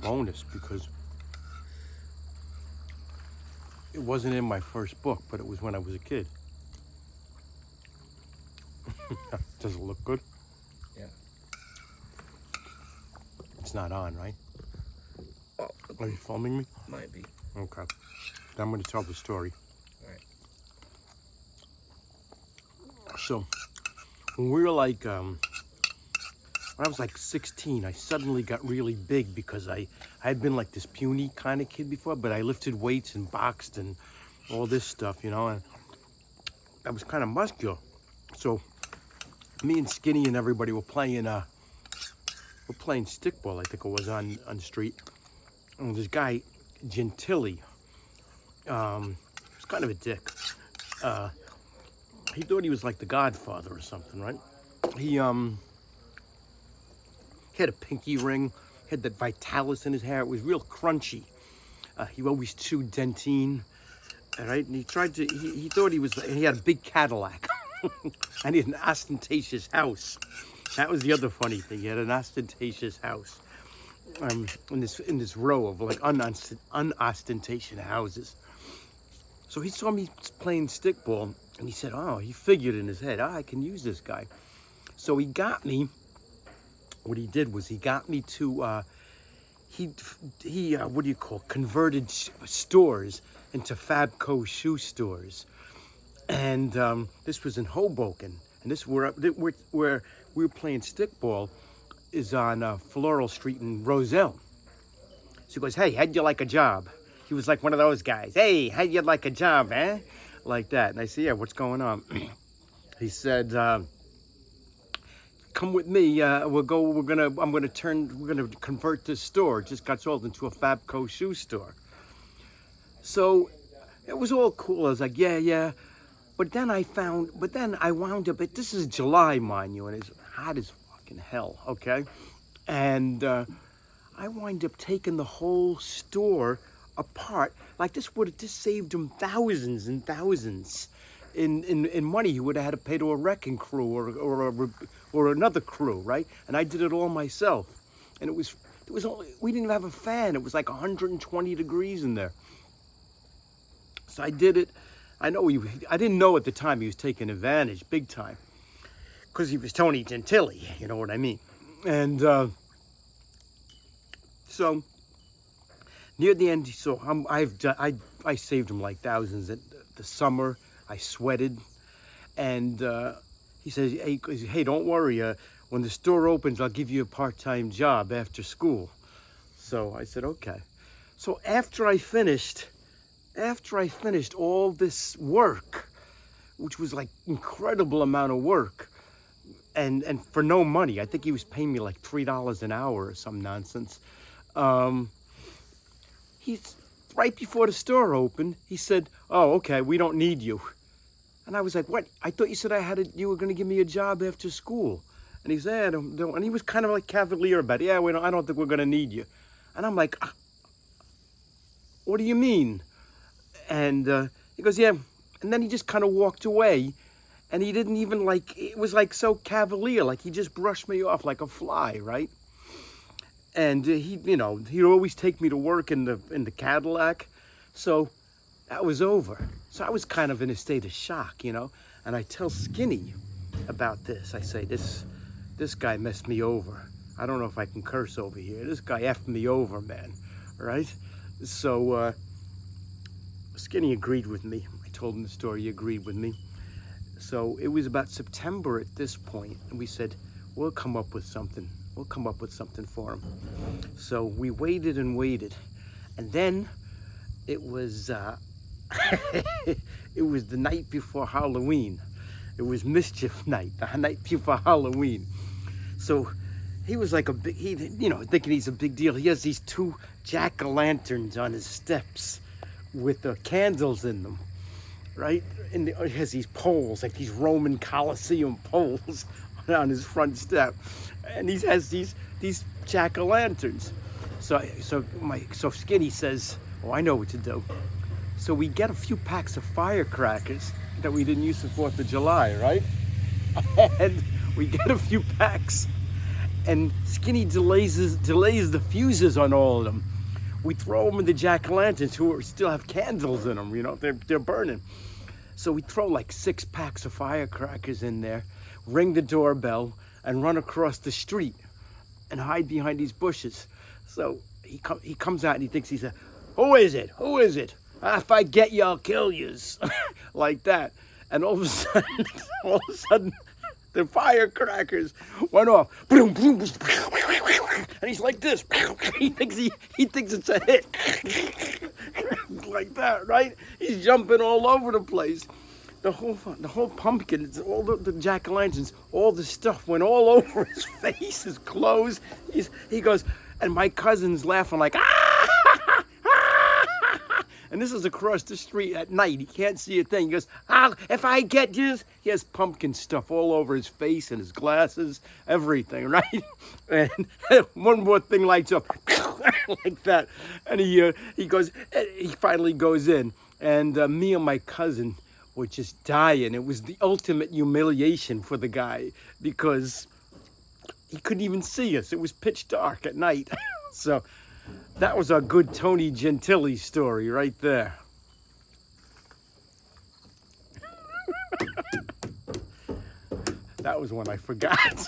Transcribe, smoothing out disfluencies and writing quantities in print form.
bonus because it wasn't in my first book, but it was when I was a kid. Does it look good? Yeah. It's not on, right? Oh, Are you filming me? might be. Okay. Then I'm going to tell the story. All right. So, when we were like, when I was like 16, I suddenly got really big because I had been like this puny kind of kid before, but I lifted weights and boxed and all this stuff, you know, and I was kind of muscular. So, me and Skinny and everybody were playing stickball, I think it was, on the street. And this guy, Gentili, was kind of a dick. He thought he was like the Godfather or something, right? He had a pinky ring, had that Vitalis in his hair. It was real crunchy. He always chewed Dentine, all right? And he tried to, he thought he had a big Cadillac. And he had an ostentatious house. That was the other funny thing. He had an ostentatious house in this row of like unostentatious houses. So he saw me playing stickball, and he said, "Oh," he figured in his head, "I can use this guy." So he got me. What he did was he got me to converted stores into Fabco shoe stores. And this was in Hoboken, and this where we were playing stickball is on Floral Street in Roselle. So he goes, "Hey, how'd you like a job?" He was like one of those guys. "Hey, how'd you like a job, eh?" Like that. And I said, "Yeah, what's going on?" He said, "Come with me. We're gonna convert this store. It just got sold into a Fabco shoe store." So it was all cool. I was like, yeah. But then I wound up, this is July, mind you, and it's hot as fucking hell, okay? And I wind up taking the whole store apart. Like this saved him thousands and thousands in money he would have had to pay to a wrecking crew or another crew, right? And I did it all myself. And it was only, we didn't even have a fan. It was like 120 degrees in there. So I did it. I didn't know at the time he was taking advantage, big time, because he was Tony Gentili, you know what I mean? And so near the end, so I saved him like thousands. At the summer, I sweated, and he says, "Hey, don't worry. When the store opens, I'll give you a part-time job after school." So I said, "Okay." So after I finished all this work, which was like incredible amount of work, and for no money, I think he was paying me like $3 an hour or some nonsense. He's right before the store opened. He said, "Oh, okay, we don't need you." And I was like, "What? I thought you said you were going to give me a job after school." And he said, "Don't." And he was kind of like cavalier about it. "Yeah, I don't think we're going to need you." And I'm like, "What do you mean?" And he goes, "Yeah." And then he just kind of walked away, and he didn't even it was like so cavalier, like he just brushed me off like a fly, right? And he'd always take me to work in the Cadillac. So that was over. So I was kind of in a state of shock, you know? And I tell Skinny about this. I say, this guy messed me over. I don't know if I can curse over here. This guy effed me over, man, right? So Skinny agreed with me. I told him the story, he agreed with me. So it was about September at this point, and we said, we'll come up with something. We'll come up with something for him. So we waited and waited. And then it was it was the night before Halloween. It was mischief night, the night before Halloween. So he was like thinking he's a big deal. He has these 2 jack-o'-lanterns on his steps with candles in them, right? And he has these poles, like these Roman Colosseum poles on his front step. And he has these jack-o'-lanterns. So Skinny says, "Oh, I know what to do." So we get a few packs of firecrackers that we didn't use for 4th of July, right? And we get a few packs, and Skinny delays the fuses on all of them. We throw them in the jack-o'-lanterns who still have candles in them, you know, they're burning. So we throw like 6 packs of firecrackers in there, ring the doorbell, and run across the street and hide behind these bushes. So he comes out and he thinks he's who is it? Who is it? If I get you, I'll kill yous. Like that. And all of a sudden, the firecrackers went off. Boom, boom, boom. And he's like this. He thinks it's a hit. Like that, right? He's jumping all over the place. The whole pumpkin, all the jack-o'-lanterns, all the stuff went all over his face, his clothes. He goes, and my cousin's laughing like, ah! And this is across the street at night. He can't see a thing. He goes, if I get this, he has pumpkin stuff all over his face and his glasses, everything, right? And one more thing lights up like that. And he goes, he finally goes in. And me and my cousin were just dying. It was the ultimate humiliation for the guy because he couldn't even see us. It was pitch dark at night. So that was a good Tony Gentile story right there. That was one I forgot.